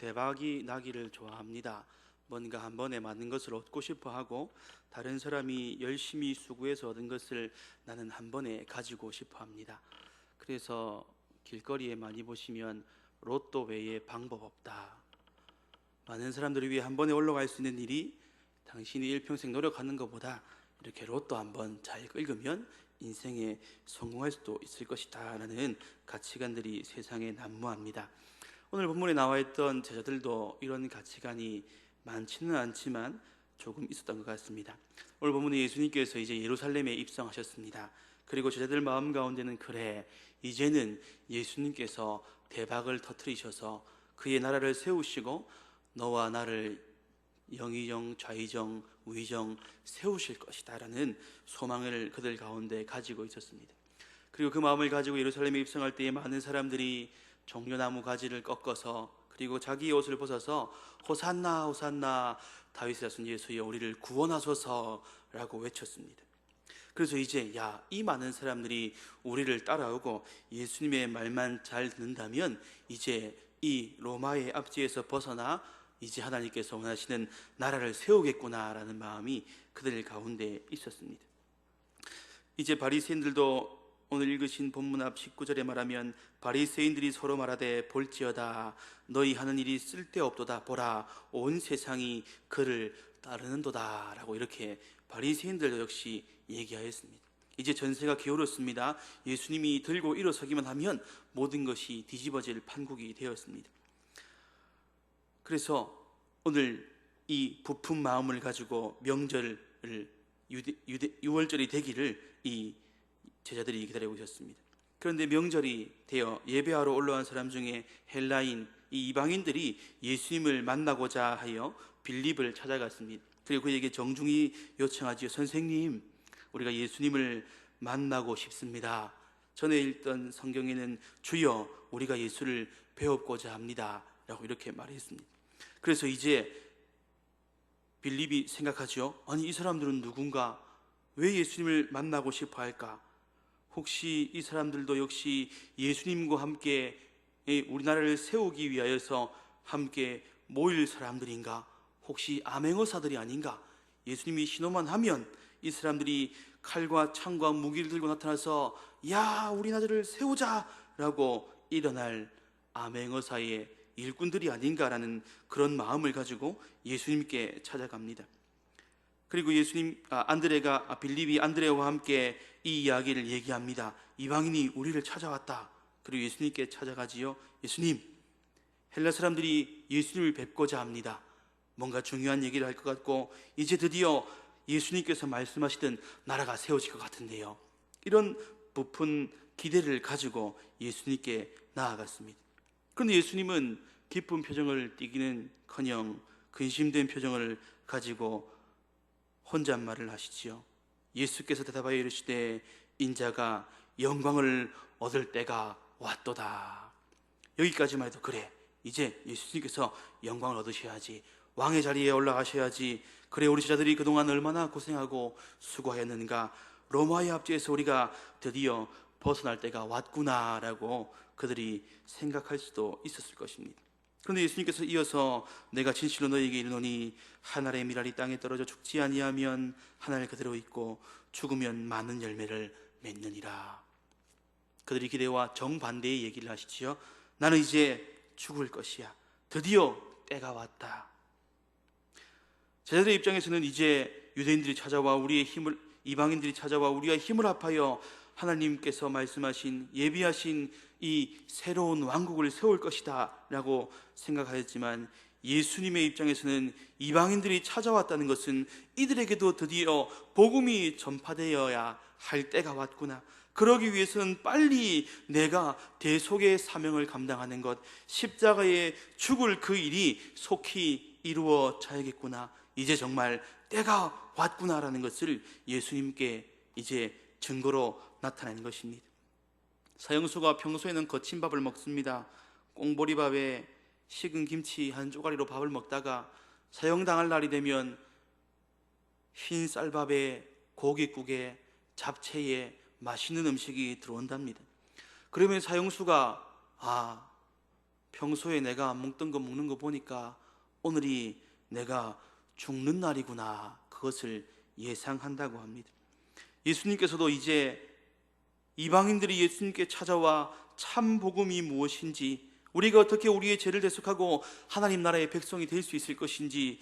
대박이 나기를 좋아합니다. 뭔가 한 번에 많은 것을 얻고 싶어 하고, 다른 사람이 열심히 수고해서 얻은 것을 나는 한 번에 가지고 싶어 합니다. 그래서 길거리에 많이 보시면 로또 외에 방법 없다, 많은 사람들을 위해 한 번에 올라갈 수 있는 일이 당신이 일평생 노력하는 것보다 이렇게 로또 한 번 잘 긁으면 인생에 성공할 수도 있을 것이다 라는 가치관들이 세상에 난무합니다. 오늘 본문에 나와 있던 제자들도 이런 가치관이 많지는 않지만 조금 있었던 것 같습니다. 오늘 본문에 예수님께서 이제 예루살렘에 입성하셨습니다. 그리고 제자들 마음 가운데는, 그래, 이제는 예수님께서 대박을 터뜨리셔서 그의 나라를 세우시고 너와 나를 영의정, 좌의정, 우의정 세우실 것이다 라는 소망을 그들 가운데 가지고 있었습니다. 그리고 그 마음을 가지고 예루살렘에 입성할 때에 많은 사람들이 종려나무 가지를 꺾어서, 그리고 자기의 옷을 벗어서 호산나 호산나 다윗의 자손 예수여 우리를 구원하소서 라고 외쳤습니다. 그래서 이제 이 많은 사람들이 우리를 따라오고 예수님의 말만 잘 듣는다면 이제 이 로마의 압제에서 벗어나 이제 하나님께서 원하시는 나라를 세우겠구나 라는 마음이 그들 가운데 있었습니다. 이제 바리새인들도 오늘 읽으신 본문 앞 19절에 말하면, 바리새인들이 서로 말하되 볼지어다 너희 하는 일이 쓸데없도다, 보라 온 세상이 그를 따르는도다 라고 이렇게 바리새인들도 역시 얘기하였습니다. 이제 전세가 기울었습니다. 예수님이 들고 일어서기만 하면 모든 것이 뒤집어질 판국이 되었습니다. 그래서 오늘 이 부푼 마음을 가지고 명절을 유월절이 되기를 이 제자들이 기다리고 있었습니다. 그런데 명절이 되어 예배하러 올라온 사람 중에 헬라인, 이 이방인들이 예수님을 만나고자 하여 빌립을 찾아갔습니다. 그리고 그에게 정중히 요청하지요. 선생님, 우리가 예수님을 만나고 싶습니다. 전에 읽던 성경에는 주여 우리가 예수를 배웠고자 합니다 라고 이렇게 말했습니다. 그래서 이제 빌립이 생각하죠. 아니, 이 사람들은 누군가? 왜 예수님을 만나고 싶어 할까? 혹시 이 사람들도 역시 예수님과 함께 우리나라를 세우기 위하여서 함께 모일 사람들인가? 혹시 암행어사들이 아닌가? 예수님이 신호만 하면 이 사람들이 칼과 창과 무기를 들고 나타나서 우리 나라를 세우자 라고 일어날 암행어사의 일꾼들이 아닌가라는 그런 마음을 가지고 예수님께 찾아갑니다. 그리고 빌립이 안드레와 함께 이 이야기를 얘기합니다. 이방인이 우리를 찾아왔다. 그리고 예수님께 찾아가지요. 예수님, 헬라 사람들이 예수님을 뵙고자 합니다. 뭔가 중요한 얘기를 할 것 같고, 이제 드디어 예수님께서 말씀하시던 나라가 세워질 것 같은데요. 이런 부푼 기대를 가지고 예수님께 나아갔습니다. 그런데 예수님은 기쁜 표정을 띠기는커녕 근심된 표정을 가지고 혼잣말을 하시지요. 예수께서 대답하여 이르시되 인자가 영광을 얻을 때가 왔도다. 여기까지만 해도 그래, 이제 예수님께서 영광을 얻으셔야지, 왕의 자리에 올라가셔야지, 그래 우리 제자들이 그동안 얼마나 고생하고 수고하였는가, 로마의 압제에서 우리가 드디어 벗어날 때가 왔구나라고 그들이 생각할 수도 있었을 것입니다. 그런데 예수님께서 이어서 내가 진실로 너희에게 이르노니 한 알의 밀알이 땅에 떨어져 죽지 아니하면 한 알 그대로 있고 죽으면 많은 열매를 맺느니라. 그들이 기대와 정반대의 얘기를 하시지요. 나는 이제 죽을 것이야. 드디어 때가 왔다. 제자들의 입장에서는 이제 유대인들이 찾아와 이방인들이 찾아와 우리가 힘을 합하여 하나님께서 말씀하신 예비하신 이 새로운 왕국을 세울 것이다 라고 생각하였지만, 예수님의 입장에서는 이방인들이 찾아왔다는 것은 이들에게도 드디어 복음이 전파되어야 할 때가 왔구나, 그러기 위해서는 빨리 내가 대속의 사명을 감당하는 것, 십자가에 죽을 그 일이 속히 이루어져야겠구나, 이제 정말 때가 왔구나라는 것을 예수님께 이제 증거로 나타내는 것입니다. 사형수가 평소에는 거친 밥을 먹습니다. 꽁보리밥에 식은 김치 한 쪼가리로 밥을 먹다가 사형당할 날이 되면 흰 쌀밥에 고깃국에 잡채에 맛있는 음식이 들어온답니다. 그러면 사형수가 평소에 내가 안 먹던 거 먹는 거 보니까 오늘이 내가 죽는 날이구나, 그것을 예상한다고 합니다. 예수님께서도 이제 이방인들이 예수님께 찾아와 참 복음이 무엇인지, 우리가 어떻게 우리의 죄를 대속하고 하나님 나라의 백성이 될 수 있을 것인지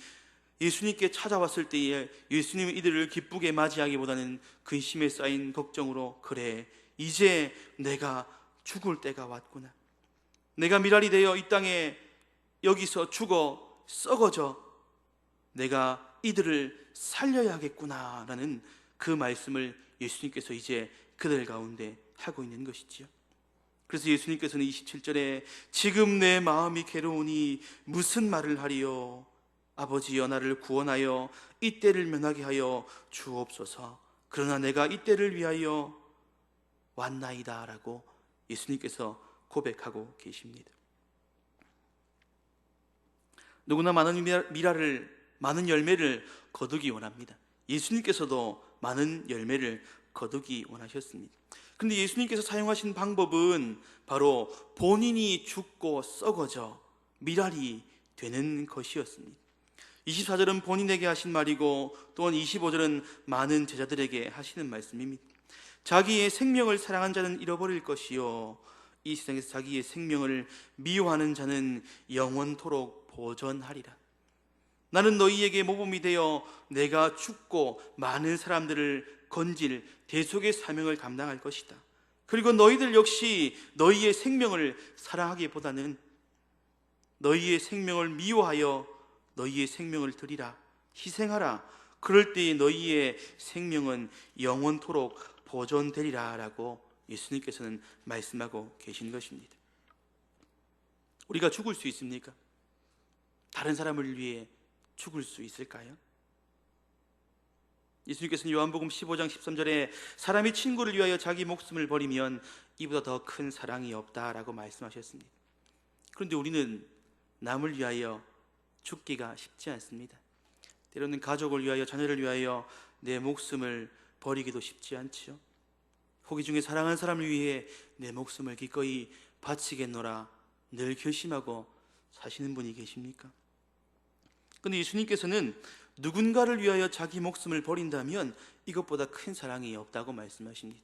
예수님께 찾아왔을 때에 예수님은 이들을 기쁘게 맞이하기보다는 근심에 쌓인 걱정으로, 그래, 이제 내가 죽을 때가 왔구나, 내가 미랄이 되어 이 땅에 여기서 죽어 썩어져 내가 이들을 살려야겠구나 라는 그 말씀을 예수님께서 이제 그들 가운데 하고 있는 것이지요. 그래서 예수님께서는 27절에 지금 내 마음이 괴로우니 무슨 말을 하리요, 아버지여 나를 구원하여 이 때를 면하게 하여 주옵소서, 그러나 내가 이 때를 위하여 왔나이다 라고 예수님께서 고백하고 계십니다. 누구나 많은 미랄을, 많은 열매를 거두기 원합니다. 예수님께서도 많은 열매를 거두기 원하셨습니다. 그런데 예수님께서 사용하신 방법은 바로 본인이 죽고 썩어져 미랄이 되는 것이었습니다. 24절은 본인에게 하신 말이고 또한 25절은 많은 제자들에게 하시는 말씀입니다. 자기의 생명을 사랑한 자는 잃어버릴 것이요, 이 세상에서 자기의 생명을 미워하는 자는 영원토록 보존하리라. 나는 너희에게 모범이 되어 내가 죽고 많은 사람들을 건질 대속의 사명을 감당할 것이다. 그리고 너희들 역시 너희의 생명을 사랑하기보다는 너희의 생명을 미워하여 너희의 생명을 드리라, 희생하라. 그럴 때에 너희의 생명은 영원토록 보존되리라 라고 예수님께서는 말씀하고 계신 것입니다. 우리가 죽을 수 있습니까? 다른 사람을 위해 죽을 수 있을까요? 예수님께서는 요한복음 15장 13절에 사람이 친구를 위하여 자기 목숨을 버리면 이보다 더 큰 사랑이 없다라고 말씀하셨습니다. 그런데 우리는 남을 위하여 죽기가 쉽지 않습니다. 때로는 가족을 위하여, 자녀를 위하여 내 목숨을 버리기도 쉽지 않지요. 호기 중에 사랑하는 사람을 위해 내 목숨을 기꺼이 바치겠노라 늘 결심하고 사시는 분이 계십니까? 그런데 예수님께서는 누군가를 위하여 자기 목숨을 버린다면 이것보다 큰 사랑이 없다고 말씀하십니다.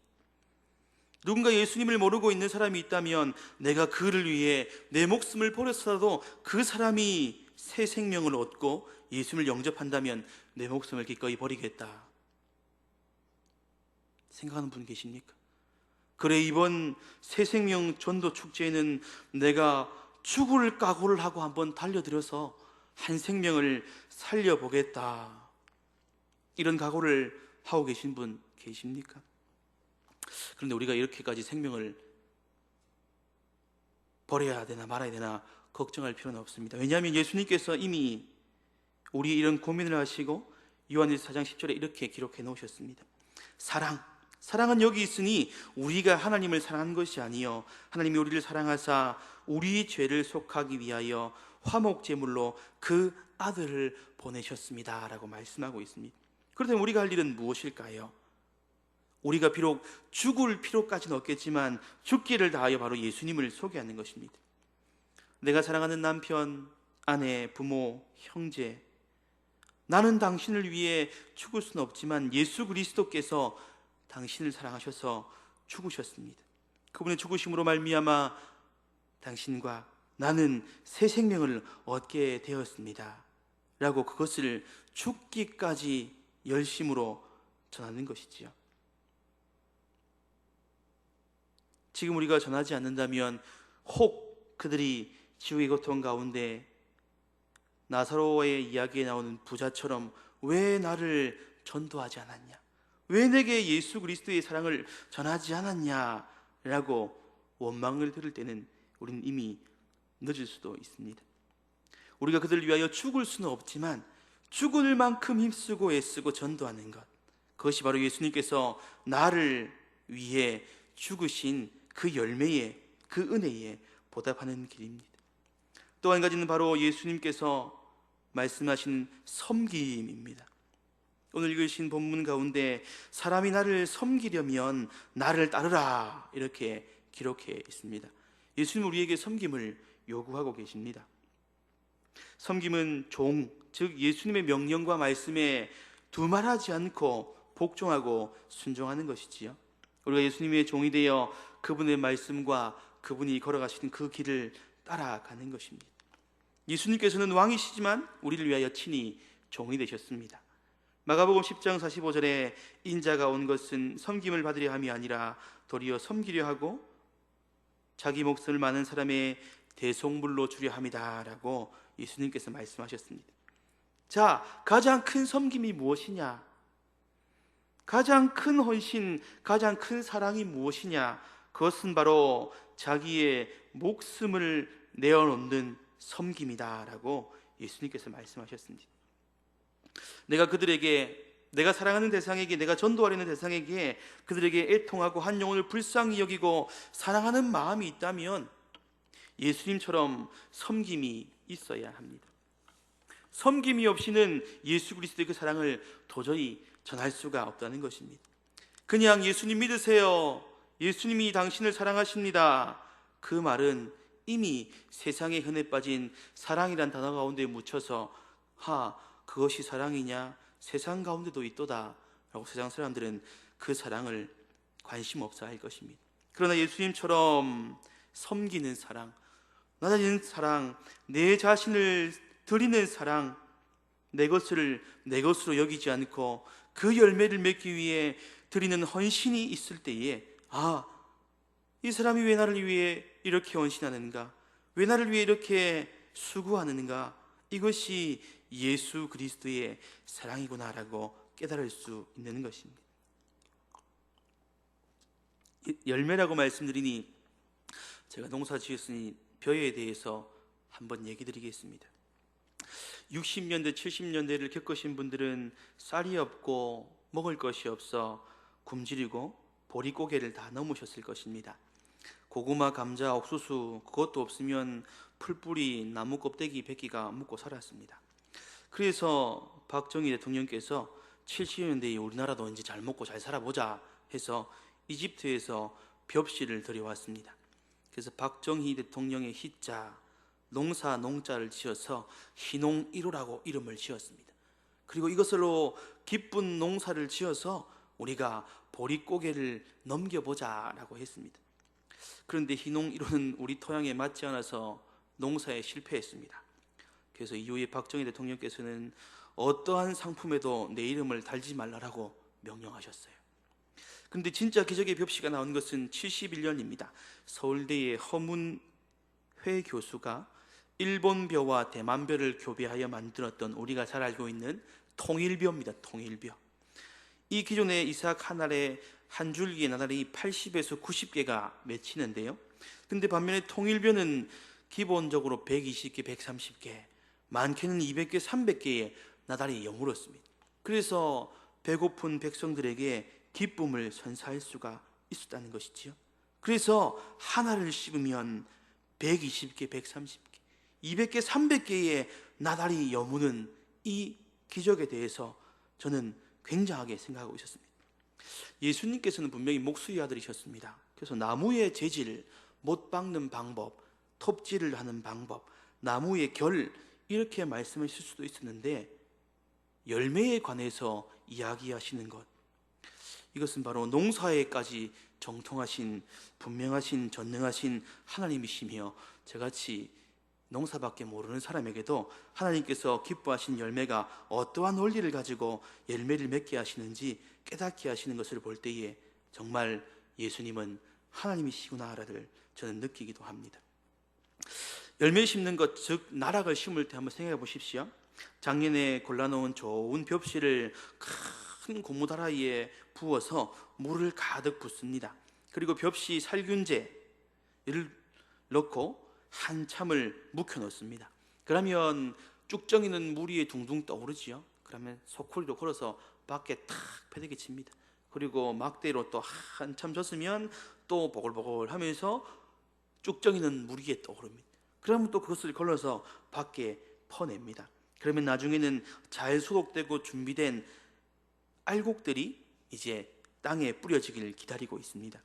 누군가 예수님을 모르고 있는 사람이 있다면 내가 그를 위해 내 목숨을 버렸어도 그 사람이 새 생명을 얻고 예수님을 영접한다면 내 목숨을 기꺼이 버리겠다 생각하는 분 계십니까? 그래, 이번 새 생명 전도 축제에는 내가 죽을 각오를 하고 한번 달려들어서 한 생명을 살려보겠다, 이런 각오를 하고 계신 분 계십니까? 그런데 우리가 이렇게까지 생명을 버려야 되나 말아야 되나 걱정할 필요는 없습니다. 왜냐하면 예수님께서 이미 우리 이런 고민을 하시고 요한일서 4장 10절에 이렇게 기록해 놓으셨습니다. 사랑은 여기 있으니 우리가 하나님을 사랑한 것이 아니요 하나님이 우리를 사랑하사 우리 죄를 속하기 위하여 화목제물로 그 아들을 보내셨습니다 라고 말씀하고 있습니다. 그렇다면 우리가 할 일은 무엇일까요? 우리가 비록 죽을 필요까지는 없겠지만 죽기를 다하여 바로 예수님을 소개하는 것입니다. 내가 사랑하는 남편, 아내, 부모, 형제, 나는 당신을 위해 죽을 수는 없지만 예수 그리스도께서 당신을 사랑하셔서 죽으셨습니다. 그분의 죽으심으로 말미암아 당신과 나는 새 생명을 얻게 되었습니다 라고 그것을 죽기까지 열심으로 전하는 것이지요. 지금 우리가 전하지 않는다면 혹 그들이 지옥의 고통 가운데 나사로의 이야기에 나오는 부자처럼 왜 나를 전도하지 않았냐, 왜 내게 예수 그리스도의 사랑을 전하지 않았냐 라고 원망을 들을 때는 우리는 이미 늦을 수도 있습니다. 우리가 그들을 위하여 죽을 수는 없지만 죽을 만큼 힘쓰고 애쓰고 전도하는 것, 그것이 바로 예수님께서 나를 위해 죽으신 그 열매에, 그 은혜에 보답하는 길입니다. 또 한 가지는 바로 예수님께서 말씀하신 섬김입니다. 오늘 읽으신 본문 가운데 사람이 나를 섬기려면 나를 따르라 이렇게 기록해 있습니다. 예수님은 우리에게 섬김을 요구하고 계십니다. 섬김은 종, 즉 예수님의 명령과 말씀에 두말하지 않고 복종하고 순종하는 것이지요. 우리가 예수님의 종이 되어 그분의 말씀과 그분이 걸어가시는 그 길을 따라가는 것입니다. 예수님께서는 왕이시지만 우리를 위하여 친히 종이 되셨습니다. 마가복음 10장 45절에 인자가 온 것은 섬김을 받으려 함이 아니라 도리어 섬기려 하고 자기 몫을 많은 사람의 대속물로 주려 함이다 라고 예수님께서 말씀하셨습니다. 자, 가장 큰 섬김이 무엇이냐? 가장 큰 헌신, 가장 큰 사랑이 무엇이냐? 그것은 바로 자기의 목숨을 내어놓는 섬김이다 라고 예수님께서 말씀하셨습니다. 내가 사랑하는 대상에게, 내가 전도하려는 대상에게 그들에게 애통하고 한 영혼을 불쌍히 여기고 사랑하는 마음이 있다면 예수님처럼 섬김이 있어야 합니다. 섬김이 없이는 예수 그리스도의 그 사랑을 도저히 전할 수가 없다는 것입니다. 그냥 예수님 믿으세요, 예수님이 당신을 사랑하십니다, 그 말은 이미 세상에 흔해 빠진 사랑이란 단어 가운데 묻혀서 그것이 사랑이냐? 세상 가운데도 있도다 라고 세상 사람들은 그 사랑을 관심 없어 할 것입니다. 그러나 예수님처럼 섬기는 사랑, 나눠지는 사랑, 내 자신을 드리는 사랑, 내 것을 내 것으로 여기지 않고 그 열매를 맺기 위해 드리는 헌신이 있을 때에 이 사람이 왜 나를 위해 이렇게 헌신하는가? 왜 나를 위해 이렇게 수고하는가? 이것이 예수 그리스도의 사랑이구나라고 깨달을 수 있는 것입니다. 열매라고 말씀드리니 제가 농사 지었으니 벼에 대해서 한번 얘기 드리겠습니다. 60년대 70년대를 겪으신 분들은 쌀이 없고 먹을 것이 없어 굶주리고 보릿고개를 다 넘으셨을 것입니다. 고구마, 감자, 옥수수 그것도 없으면 풀뿌리, 나무 껍데기, 백기가 묵고 살았습니다. 그래서 박정희 대통령께서 70년대에 우리나라도 이제 잘 먹고 잘 살아보자 해서 이집트에서 벽시를 들여왔습니다. 그래서 박정희 대통령의 희자, 농사 농자를 지어서 희농 1호라고 이름을 지었습니다. 그리고 이것으로 기쁜 농사를 지어서 우리가 보릿고개를 넘겨보자라고 했습니다. 그런데 희농 1호는 우리 토양에 맞지 않아서 농사에 실패했습니다. 그래서 이후에 박정희 대통령께서는 어떠한 상품에도 내 이름을 달지 말라라고 명령하셨어요. 그런데 진짜 기적의 벽시가 나온 것은 71년입니다. 서울대의 허문회 교수가 일본 벼와 대만 벼를 교배하여 만들었던 우리가 잘 알고 있는 통일벼입니다. 통일벼. 이 기존의 이삭 한 알에 한 줄기의 나달이 80에서 90개가 맺히는데요. 근데 반면에 통일벼는 기본적으로 120개, 130개, 많게는 200개, 300개의 나달이 여물었습니다. 그래서 배고픈 백성들에게 기쁨을 선사할 수가 있었다는 것이지요. 그래서 하나를 씹으면 120개, 130개, 200개, 300개의 나달이 여무는 이 기적에 대해서 저는 굉장하게 생각하고 있었습니다. 예수님께서는 분명히 목수의 아들이셨습니다. 그래서 나무의 재질, 못 박는 방법, 톱질을 하는 방법, 나무의 결 이렇게 말씀하실 수도 있었는데 열매에 관해서 이야기하시는 것, 이것은 바로 농사에까지 정통하신 분명하신 전능하신 하나님이시며 저같이 농사밖에 모르는 사람에게도 하나님께서 기뻐하신 열매가 어떠한 원리를 가지고 열매를 맺게 하시는지 깨닫게 하시는 것을 볼 때에 정말 예수님은 하나님이시구나를 저는 느끼기도 합니다. 열매 심는 것, 즉 나락을 심을 때 한번 생각해 보십시오. 작년에 골라놓은 좋은 벽시를 큰 고무다라이에 부어서 물을 가득 붓습니다. 그리고 벽시 살균제를 넣고 한참을 묵혀 놓습니다. 그러면 쭉정이는 물 위에 둥둥 떠오르지요. 그러면 소쿠리로 걸어서 밖에 탁 패대기 칩니다. 그리고 막대로 또 한참 졌으면 또 보글보글 하면서 쭉정이는 물 위에 떠오릅니다. 그러면 또 그것을 걸러서 밖에 퍼냅니다. 그러면 나중에는 잘 소독되고 준비된 알곡들이 이제 땅에 뿌려지기를 기다리고 있습니다.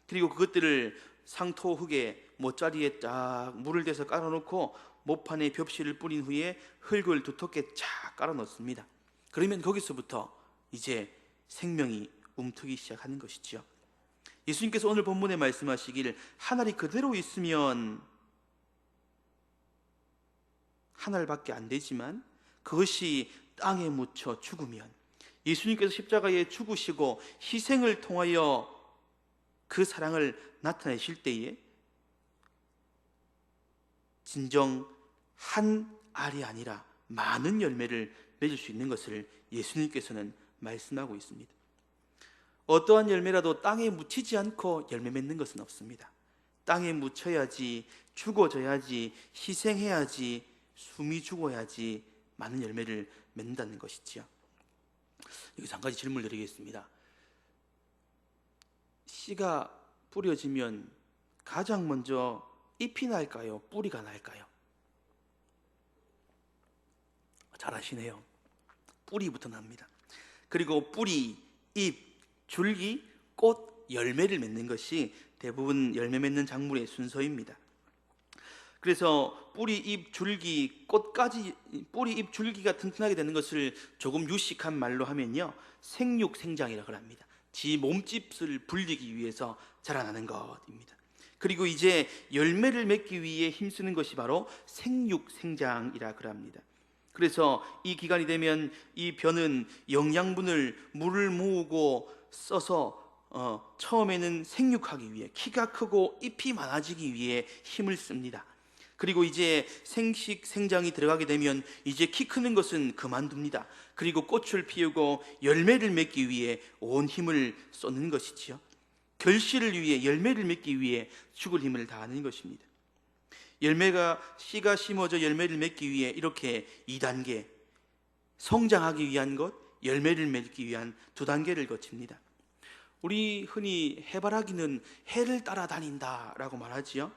그리고 그것들을 상토 흙에 못자리에 쫙 물을 대서 깔아놓고 모판에 벽실을 뿌린 후에 흙을 두텁게 쫙 깔아놓습니다. 그러면 거기서부터 이제 생명이 움트기 시작하는 것이지요. 예수님께서 오늘 본문에 말씀하시길 한 알이 그대로 있으면 한 알밖에 안 되지만 그것이 땅에 묻혀 죽으면, 예수님께서 십자가에 죽으시고 희생을 통하여 그 사랑을 나타내실 때에 진정 한 알이 아니라 많은 열매를 맺을 수 있는 것을 예수님께서는 말씀하고 있습니다. 어떠한 열매라도 땅에 묻히지 않고 열매 맺는 것은 없습니다. 땅에 묻혀야지, 죽어져야지, 희생해야지, 숨이 죽어야지 많은 열매를 맺는다는 것이지요. 여기서 한 가지 질문을 드리겠습니다. 씨가 뿌려지면 가장 먼저 잎이 날까요? 뿌리가 날까요? 잘하시네요. 뿌리부터 납니다. 그리고 뿌리, 잎, 줄기, 꽃, 열매를 맺는 것이 대부분 열매 맺는 작물의 순서입니다. 그래서 뿌리, 잎, 줄기, 꽃까지, 뿌리, 잎, 줄기가 튼튼하게 되는 것을 조금 유식한 말로 하면요, 생육생장이라고 합니다. 지 몸집을 불리기 위해서 자라나는 것입니다. 그리고 이제 열매를 맺기 위해 힘쓰는 것이 바로 생육생장이라고 합니다. 그래서 이 기간이 되면 이 벼는 영양분을 물을 모으고 써서 처음에는 생육하기 위해, 키가 크고 잎이 많아지기 위해 힘을 씁니다. 그리고 이제 생식 생장이 들어가게 되면 이제 키 크는 것은 그만둡니다. 그리고 꽃을 피우고 열매를 맺기 위해 온 힘을 쏟는 것이지요. 결실을 위해, 열매를 맺기 위해 죽을 힘을 다하는 것입니다. 씨가 심어져 열매를 맺기 위해 이렇게 2단계, 성장하기 위한 것, 열매를 맺기 위한 2단계를 거칩니다. 우리 흔히 해바라기는 해를 따라다닌다라고 말하지요.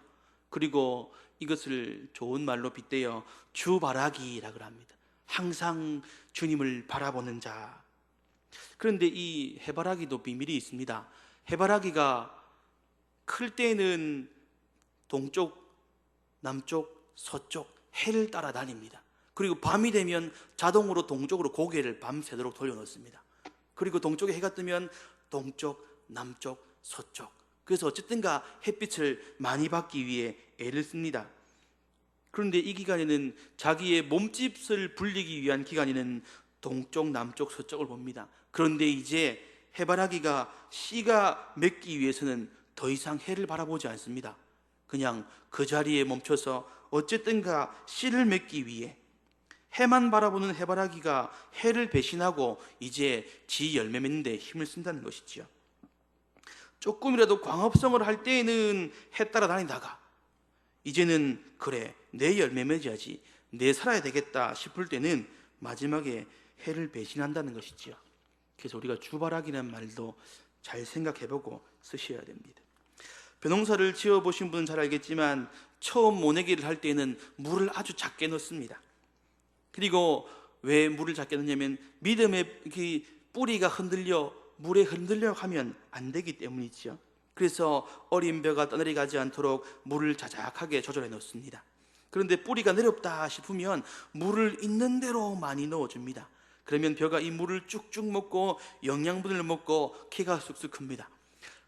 그리고 이것을 좋은 말로 빗대어 주바라기라고 합니다. 항상 주님을 바라보는 자. 그런데 이 해바라기도 비밀이 있습니다. 해바라기가 클 때는 동쪽, 남쪽, 서쪽 해를 따라다닙니다. 그리고 밤이 되면 자동으로 동쪽으로 고개를 밤새도록 돌려놓습니다. 그리고 동쪽에 해가 뜨면 동쪽, 남쪽, 서쪽. 그래서 어쨌든가 햇빛을 많이 받기 위해 애를 씁니다. 그런데 이 기간에는 자기의 몸집을 불리기 위한 기간에는 동쪽, 남쪽, 서쪽을 봅니다. 그런데 이제 해바라기가 씨가 맺기 위해서는 더 이상 해를 바라보지 않습니다. 그냥 그 자리에 멈춰서 어쨌든가 씨를 맺기 위해, 해만 바라보는 해바라기가 해를 배신하고 이제 지 열매 맺는 데 힘을 쓴다는 것이지요. 조금이라도 광합성을 할 때에는 해 따라다니다가 이제는 그래, 내 열매 맺어야지, 내 살아야 되겠다 싶을 때는 마지막에 해를 배신한다는 것이지요. 그래서 우리가 주바라기라는 말도 잘 생각해보고 쓰셔야 됩니다. 벼농사를 지어보신 분은 잘 알겠지만 처음 모내기를 할 때는 물을 아주 작게 넣습니다. 그리고 왜 물을 작게 넣냐면 믿음의 뿌리가 물에 흔들려 가면 안 되기 때문이지요. 그래서 어린 벼가 떠내려 가지 않도록 물을 자작하게 조절해 놓습니다. 그런데 뿌리가 내렵다 싶으면 물을 있는 대로 많이 넣어줍니다. 그러면 벼가 이 물을 쭉쭉 먹고 영양분을 먹고 키가 쑥쑥 큽니다.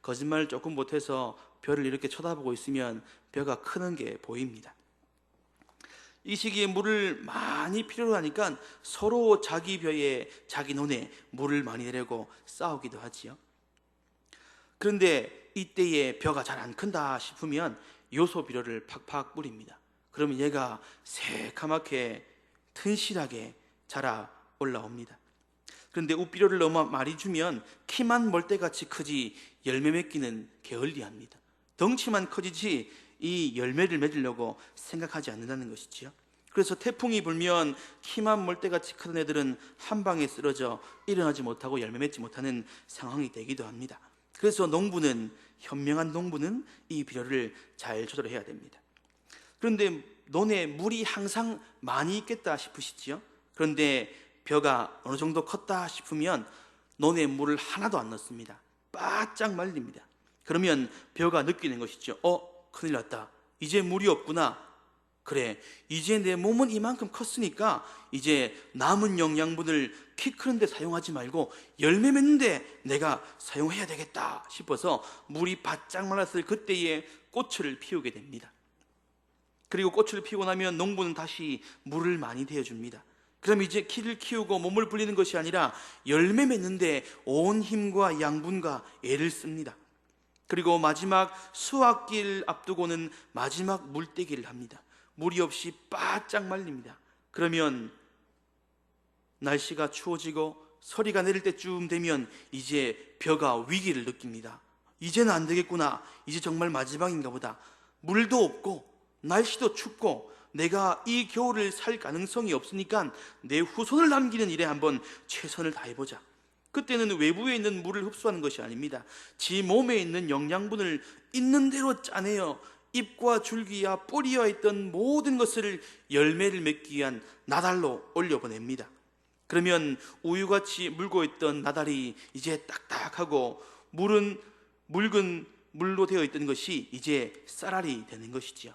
거짓말을 조금 못해서 벼를 이렇게 쳐다보고 있으면 벼가 크는 게 보입니다. 이 시기에 물을 많이 필요로 하니까 서로 자기 벼에, 자기 논에 물을 많이 내려고 싸우기도 하지요. 그런데 이때에 벼가 잘 안 큰다 싶으면 요소 비료를 팍팍 뿌립니다. 그러면 얘가 새카맣게 튼실하게 자라 올라옵니다. 그런데 우비료를 너무 많이 주면 키만 멀대같이 크지 열매 맺기는 게을리합니다. 덩치만 커지지 이 열매를 맺으려고 생각하지 않는다는 것이지요. 그래서 태풍이 불면 키만 멀대같이 크던 애들은 한 방에 쓰러져 일어나지 못하고 열매 맺지 못하는 상황이 되기도 합니다. 그래서 현명한 농부는 이 비료를 잘 조절해야 됩니다. 그런데 논에 물이 항상 많이 있겠다 싶으시지요? 그런데 벼가 어느 정도 컸다 싶으면 논에 물을 하나도 안 넣습니다. 바짝 말립니다. 그러면 벼가 느끼는 것이죠. 큰일 났다. 이제 물이 없구나. 그래, 이제 내 몸은 이만큼 컸으니까 이제 남은 영양분을 키 크는데 사용하지 말고 열매 맺는데 내가 사용해야 되겠다 싶어서 물이 바짝 말랐을 그때에 꽃을 피우게 됩니다. 그리고 꽃을 피우고 나면 농부는 다시 물을 많이 대어줍니다. 그럼 이제 키를 키우고 몸을 불리는 것이 아니라 열매 맺는데 온 힘과 양분과 애를 씁니다. 그리고 마지막 수확기를 앞두고는 마지막 물떼기를 합니다. 물이 없이 바짝 말립니다. 그러면 날씨가 추워지고 서리가 내릴 때쯤 되면 이제 벼가 위기를 느낍니다. 이제는 안 되겠구나. 이제 정말 마지막인가 보다. 물도 없고 날씨도 춥고 내가 이 겨울을 살 가능성이 없으니까 내 후손을 남기는 일에 한번 최선을 다해보자. 그때는 외부에 있는 물을 흡수하는 것이 아닙니다. 지 몸에 있는 영양분을 있는 대로 짜내어 잎과 줄기와 뿌리와 있던 모든 것을 열매를 맺기 위한 나달로 올려보냅니다. 그러면 우유같이 물고 있던 나달이 이제 딱딱하고 묽은 물로 되어 있던 것이 이제 쌀알이 되는 것이지요.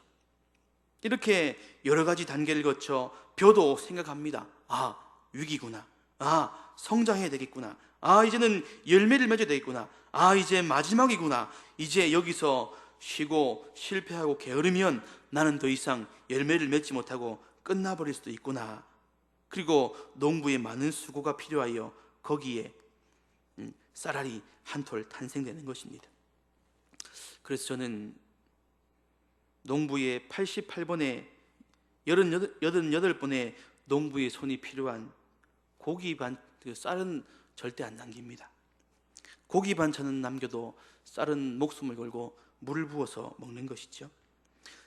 이렇게 여러 가지 단계를 거쳐 벼도 생각합니다. 위기구나. 성장해야 되겠구나. 이제는 열매를 맺어야 되겠구나. 이제 마지막이구나. 이제 여기서 쉬고 실패하고 게으르면 나는 더 이상 열매를 맺지 못하고 끝나버릴 수도 있구나. 그리고 농부의 많은 수고가 필요하여 거기에 쌀알이 한 톨 탄생되는 것입니다. 그래서 저는 농부의 88번에 88번의 농부의 손이 필요한 쌀은 절대 안 남깁니다. 고기 반찬은 남겨도 쌀은 목숨을 걸고 물을 부어서 먹는 것이죠.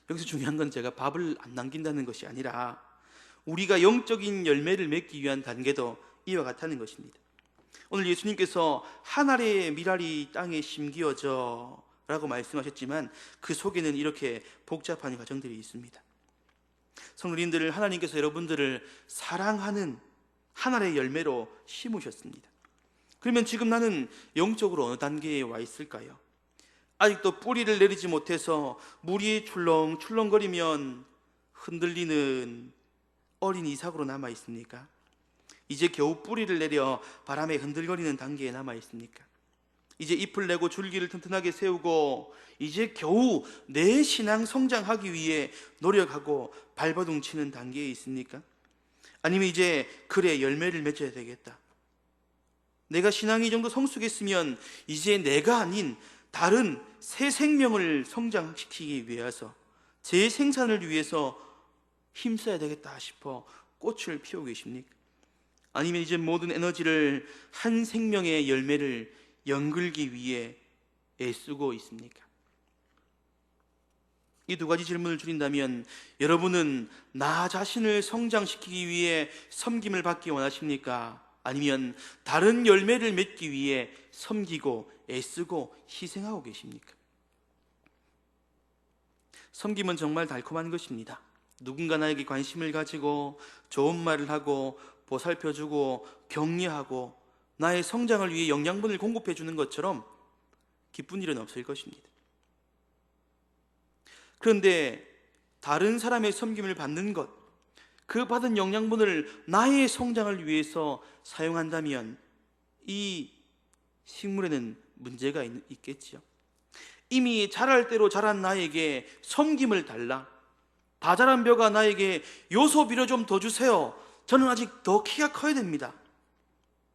여기서 중요한 건 제가 밥을 안 남긴다는 것이 아니라 우리가 영적인 열매를 맺기 위한 단계도 이와 같다는 것입니다. 오늘 예수님께서 한 알의 밀알이 땅에 심기어져 라고 말씀하셨지만 그 속에는 이렇게 복잡한 과정들이 있습니다. 성도님들, 하나님께서 여러분들을 사랑하는 한 알의 열매로 심으셨습니다. 그러면 지금 나는 영적으로 어느 단계에 와 있을까요? 아직도 뿌리를 내리지 못해서 물이 출렁출렁거리면 흔들리는 어린 이삭으로 남아 있습니까? 이제 겨우 뿌리를 내려 바람에 흔들거리는 단계에 남아 있습니까? 이제 잎을 내고 줄기를 튼튼하게 세우고 이제 겨우 내 신앙 성장하기 위해 노력하고 발버둥 치는 단계에 있습니까? 아니면 이제 그래 열매를 맺어야 되겠다. 내가 신앙이 이 정도 성숙했으면 이제 내가 아닌 다른 새 생명을 성장시키기 위해서 재생산을 위해서 힘써야 되겠다 싶어 꽃을 피우고 계십니까? 아니면 이제 모든 에너지를 한 생명의 열매를 연글기 위해 애쓰고 있습니까? 이 두 가지 질문을 드린다면 여러분은 나 자신을 성장시키기 위해 섬김을 받기 원하십니까? 아니면 다른 열매를 맺기 위해 섬기고 애쓰고 희생하고 계십니까? 섬김은 정말 달콤한 것입니다. 누군가 나에게 관심을 가지고 좋은 말을 하고 보살펴주고 격려하고 나의 성장을 위해 영양분을 공급해 주는 것처럼 기쁜 일은 없을 것입니다. 그런데 다른 사람의 섬김을 받는 것, 그 받은 영양분을 나의 성장을 위해서 사용한다면 이 식물에는 문제가 있겠지요. 이미 자랄 대로 자란 나에게 섬김을 달라. 다 자란 벼가 나에게 요소 비료 좀 더 주세요. 저는 아직 더 키가 커야 됩니다.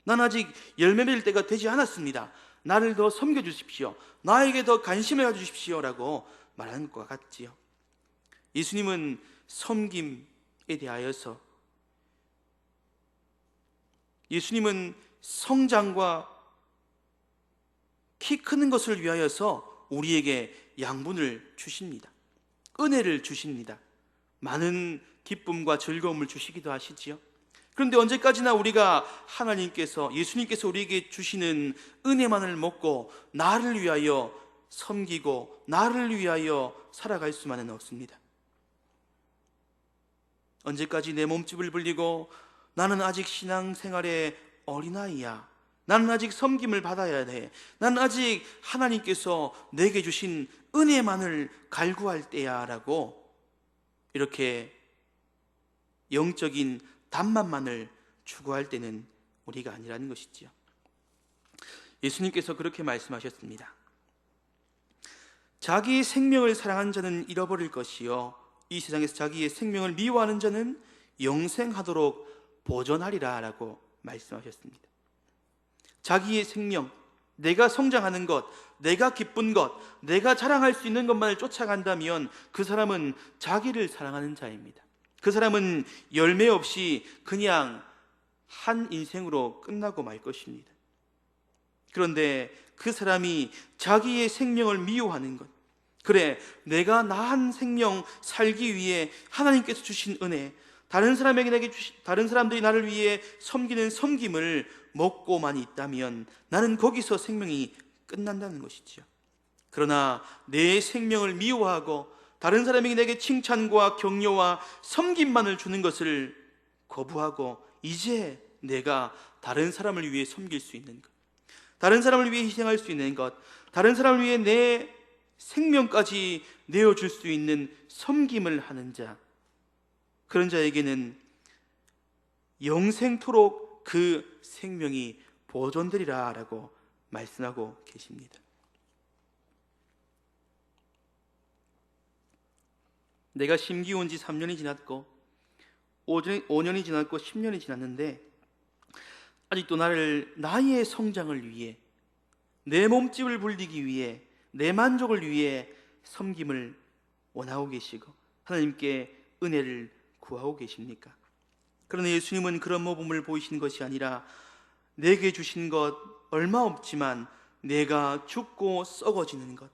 난 아직 열매 맺을 때가 되지 않았습니다. 나를 더 섬겨주십시오. 나에게 더 관심을 가져주십시오 라고 말하는 것과 같지요. 예수님은 섬김에 대하여서 예수님은 성장과 키 크는 것을 위하여서 우리에게 양분을 주십니다. 은혜를 주십니다. 많은 기쁨과 즐거움을 주시기도 하시지요. 그런데 언제까지나 우리가 하나님께서 예수님께서 우리에게 주시는 은혜만을 먹고 나를 위하여 섬기고 나를 위하여 살아갈 수만은 없습니다. 언제까지 내 몸집을 불리고 나는 아직 신앙생활의 어린아이야, 나는 아직 섬김을 받아야 돼. 나는 아직 하나님께서 내게 주신 은혜만을 갈구할 때야 라고 이렇게 영적인 답만만을 추구할 때는 우리가 아니라는 것이지요. 예수님께서 그렇게 말씀하셨습니다. 자기의 생명을 사랑하는 자는 잃어버릴 것이요 이 세상에서 자기의 생명을 미워하는 자는 영생하도록 보존하리라 라고 말씀하셨습니다. 자기의 생명, 내가 성장하는 것, 내가 기쁜 것, 내가 자랑할 수 있는 것만을 쫓아간다면 그 사람은 자기를 사랑하는 자입니다. 그 사람은 열매 없이 그냥 한 인생으로 끝나고 말 것입니다. 그런데 그 사람이 자기의 생명을 미워하는 것, 그래 내가 나한 생명 살기 위해 하나님께서 주신 은혜, 다른 사람들이 나를 위해 섬기는 섬김을 먹고만 있다면 나는 거기서 생명이 끝난다는 것이지요. 그러나 내 생명을 미워하고 다른 사람에게 내게 칭찬과 격려와 섬김만을 주는 것을 거부하고 이제 내가 다른 사람을 위해 섬길 수 있는 것, 다른 사람을 위해 희생할 수 있는 것, 다른 사람을 위해 내 생명까지 내어줄 수 있는 섬김을 하는 자, 그런 자에게는 영생토록 그 생명이 보존되리라 라고 말씀하고 계십니다. 내가 심기 온 지 3년이 지났고 5년이 지났고 10년이 지났는데 아직도 나의 성장을 위해, 내 몸집을 불리기 위해, 내 만족을 위해 섬김을 원하고 계시고 하나님께 은혜를 구하고 계십니까? 그러나 예수님은 그런 모범을 보이시는 것이 아니라 내게 주신 것 얼마 없지만 내가 죽고 썩어지는 것,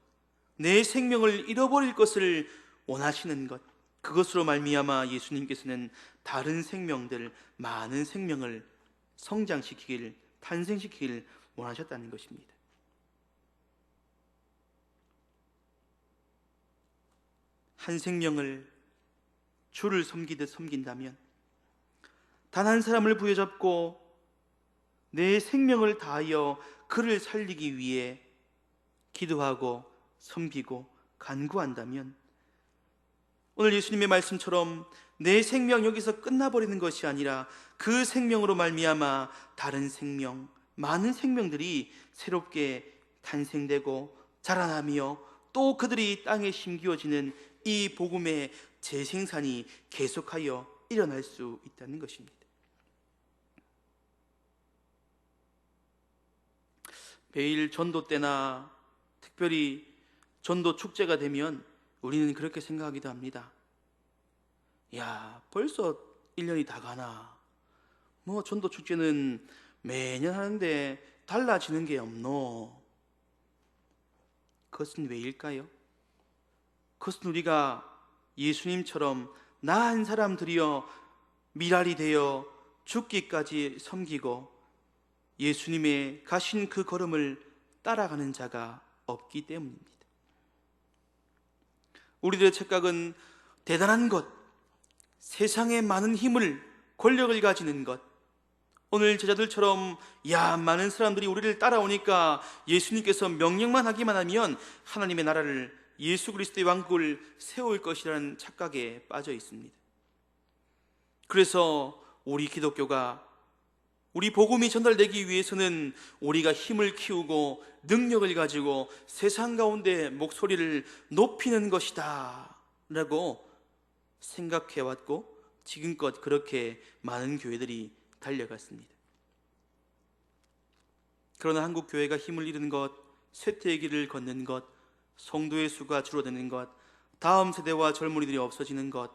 내 생명을 잃어버릴 것을 원하시는 것, 그것으로 말미암아 예수님께서는 다른 생명들, 많은 생명을 성장시키길, 탄생시키길 원하셨다는 것입니다. 한 생명을 주를 섬기듯 섬긴다면 단 한 사람을 부여잡고 내 생명을 다하여 그를 살리기 위해 기도하고 섬기고 간구한다면 오늘 예수님의 말씀처럼 내 생명 여기서 끝나버리는 것이 아니라 그 생명으로 말미암아 다른 생명, 많은 생명들이 새롭게 탄생되고 자라나며 또 그들이 땅에 심기어지는 이 복음의 재생산이 계속하여 일어날 수 있다는 것입니다. 매일 전도 때나 특별히 전도 축제가 되면 우리는 그렇게 생각하기도 합니다. 야, 벌써 1년이 다 가나? 뭐 전도 축제는 매년 하는데 달라지는 게 없노? 그것은 왜일까요? 그것은 우리가 예수님처럼 나 한 사람 들여 미랄이 되어 죽기까지 섬기고 예수님의 가신 그 걸음을 따라가는 자가 없기 때문입니다. 우리들의 착각은 대단한 것, 세상에 많은 힘을, 권력을 가지는 것, 오늘 제자들처럼 많은 사람들이 우리를 따라오니까 예수님께서 명령만 하기만 하면 하나님의 나라를, 예수 그리스도의 왕국을 세울 것이라는 착각에 빠져 있습니다. 그래서 우리 기독교가, 우리 복음이 전달되기 위해서는 우리가 힘을 키우고 능력을 가지고 세상 가운데 목소리를 높이는 것이다 라고 생각해왔고 지금껏 그렇게 많은 교회들이 달려갔습니다. 그러나 한국 교회가 힘을 잃은 것, 쇠퇴의 길을 걷는 것, 성도의 수가 줄어드는 것, 다음 세대와 젊은이들이 없어지는 것,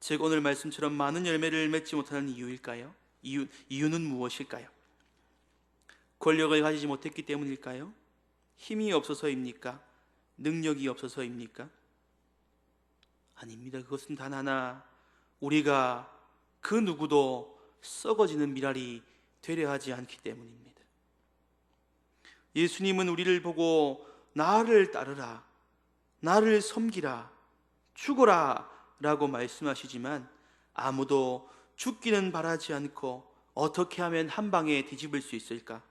즉 오늘 말씀처럼 많은 열매를 맺지 못하는 이유일까요? 이유는 무엇일까요? 권력을 가지지 못했기 때문일까요? 힘이 없어서입니까? 능력이 없어서입니까? 아닙니다. 그것은 단 하나, 우리가 그 누구도 썩어지는 미랄이 되려 하지 않기 때문입니다. 예수님은 우리를 보고 나를 따르라, 나를 섬기라, 죽어라 라고 말씀하시지만 아무도 죽기는 바라지 않고 어떻게 하면 한 방에 뒤집을 수 있을까?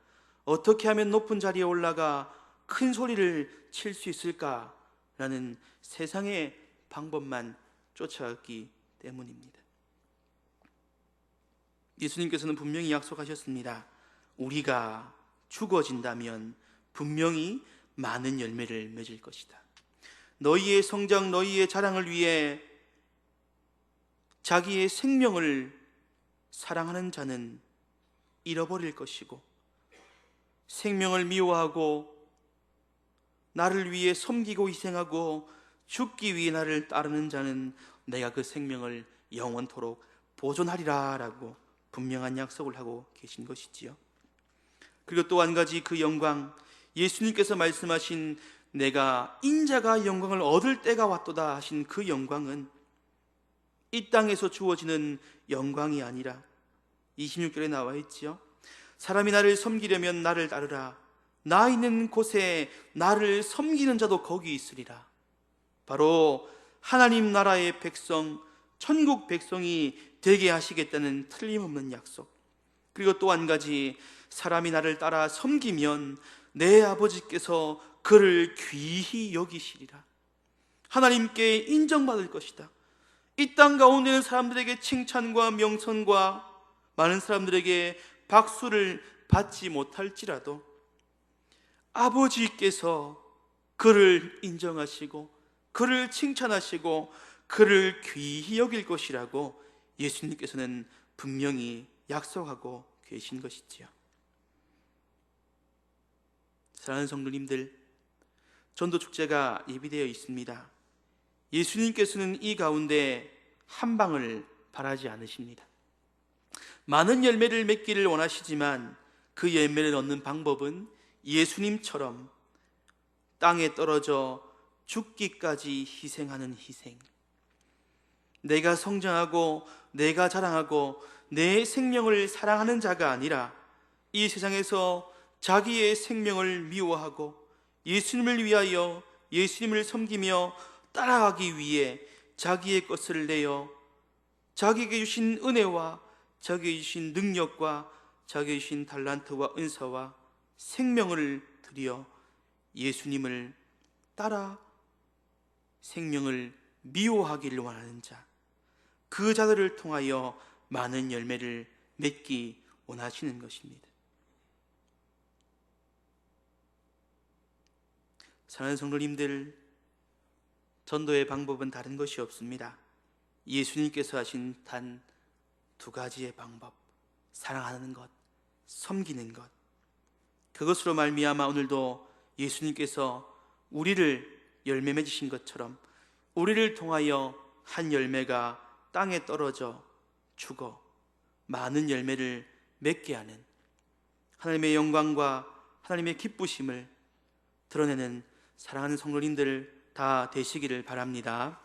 어떻게 하면 높은 자리에 올라가 큰 소리를 칠 수 있을까라는 세상의 방법만 쫓아갔기 때문입니다. 예수님께서는 분명히 약속하셨습니다. 우리가 죽어진다면 분명히 많은 열매를 맺을 것이다. 너희의 성장, 너희의 자랑을 위해 자기의 생명을 사랑하는 자는 잃어버릴 것이고, 생명을 미워하고 나를 위해 섬기고 희생하고 죽기 위해 나를 따르는 자는 내가 그 생명을 영원토록 보존하리라 라고 분명한 약속을 하고 계신 것이지요. 그리고 또 한 가지 그 영광, 예수님께서 말씀하신 내가 인자가 영광을 얻을 때가 왔도다 하신 그 영광은 이 땅에서 주어지는 영광이 아니라 26절에 나와 있지요. 사람이 나를 섬기려면 나를 따르라. 나 있는 곳에 나를 섬기는 자도 거기 있으리라. 바로 하나님 나라의 백성, 천국 백성이 되게 하시겠다는 틀림없는 약속. 그리고 또 한 가지, 사람이 나를 따라 섬기면 내 아버지께서 그를 귀히 여기시리라. 하나님께 인정받을 것이다. 이 땅 가운데 있는 사람들에게 칭찬과 명성과 많은 사람들에게 박수를 받지 못할지라도 아버지께서 그를 인정하시고 그를 칭찬하시고 그를 귀히 여길 것이라고 예수님께서는 분명히 약속하고 계신 것이지요. 사랑하는 성도님들, 전도축제가 예비되어 있습니다. 예수님께서는 이 가운데 한 방을 바라지 않으십니다. 많은 열매를 맺기를 원하시지만 그 열매를 얻는 방법은 예수님처럼 땅에 떨어져 죽기까지 희생하는 희생, 내가 성장하고 내가 자랑하고 내 생명을 사랑하는 자가 아니라 이 세상에서 자기의 생명을 미워하고 예수님을 위하여 예수님을 섬기며 따라가기 위해 자기의 것을 내어 자기에게 주신 은혜와 자기에게 주신 능력과 자기에게 주신 달란트와 은사와 생명을 드려 예수님을 따라 생명을 미워하기를 원하는 자, 그 자들을 통하여 많은 열매를 맺기 원하시는 것입니다. 사랑하는 성도님들, 전도의 방법은 다른 것이 없습니다. 예수님께서 하신 단 두 가지의 방법, 사랑하는 것, 섬기는 것. 그것으로 말미암아 오늘도 예수님께서 우리를 열매 맺으신 것처럼 우리를 통하여 한 열매가 땅에 떨어져 죽어 많은 열매를 맺게 하는 하나님의 영광과 하나님의 기쁘심을 드러내는 사랑하는 성도님들 다 되시기를 바랍니다.